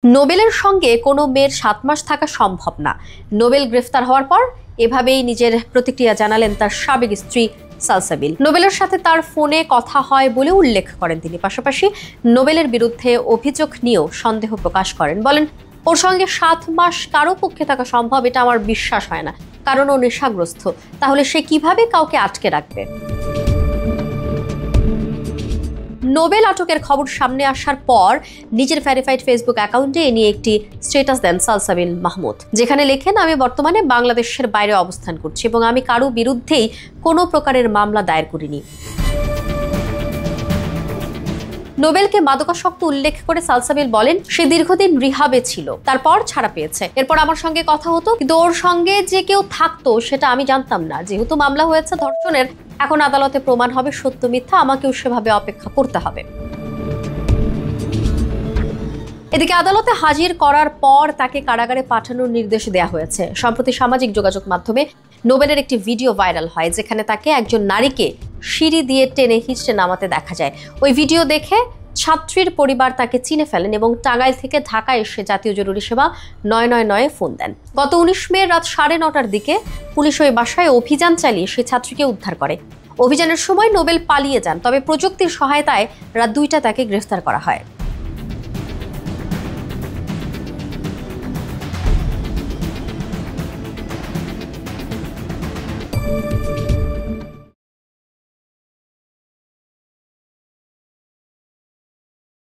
নোবেলের সঙ্গে কোনো মেয়ের 7 মাস থাকা সম্ভব না। নোবেল গ্রেফতার হওয়ার পর এভাবেই নিজের প্রতিক্রিয়া জানালেন তার সাবেক স্ত্রী সালসাবিল। নোবেলের সাথে তার ফোনে কথা হয় বলে উল্লেখ করেন তিনি। পাশাপাশি নোবেলের বিরুদ্ধে অভিযোগ নিয়েও সন্দেহ প্রকাশ করেন। বলেন, ওর সঙ্গে 7 মাস কারো পক্ষে থাকা সম্ভব এটা আমার বিশ্বাস হয় না, কারণ ও নেশাগ্রস্ত। তাহলে সে কিভাবে কাউকে আটকে রাখবে? নোবেল আটকের খবর সামনে আসার পর নিজের ভেরিফাইড ফেসবুক অ্যাকাউন্টে এ নিয়ে একটি স্ট্যাটাস দেন সালসাবিল মাহমুদ, যেখানে লেখেন, আমি বর্তমানে বাংলাদেশের বাইরে অবস্থান করছি এবং আমি কারো বিরুদ্ধেই কোনো প্রকারের মামলা দায়ের করিনি। নোবেলকে মাদকাসক্ত উল্লেখ করে সালসাবিল বলেন, সে দীর্ঘদিন রিহাবে ছিল, তারপর ছাড়া পেয়েছে। এরপর আমার সঙ্গে কথা হতো, কিন্তু ওর সঙ্গে যে কেউ থাকতো সেটা আমি জানতাম না। যেহেতু মামলা হয়েছে ধর্ষণের, এখন আদালতে প্রমাণ হবে সত্য মিথ্যা, আমাকেও সেভাবে অপেক্ষা করতে হবে। এদিকে আদালতে হাজির করার পর তাকে কারাগারে পাঠানোর নির্দেশ দেওয়া হয়েছে। সম্প্রতি সামাজিক যোগাযোগ মাধ্যমে নোবেলের একটি ভিডিও ভাইরাল হয়, যেখানে তাকে একজন নারীকে সিঁড়ি দিয়ে টেনে হিঁচড়ে নামাতে দেখা যায়। ওই ভিডিও দেখে ছাত্রীর পরিবার তাকে চিনে ফেলেন এবং টাঙ্গাইল থেকে ঢাকা এসে জাতীয় জরুরি সেবা 999 ফোন দেন। গত 19 মে রাত 9:30টার দিকে পুলিশ ওই বাসায় অভিযান চালিয়ে সেই ছাত্রীকে উদ্ধার করে। অভিযানের সময় নোবেল পালিয়ে যান, তবে প্রযুক্তির সহায়তায় রাত 2টা তাকে গ্রেফতার করা হয়।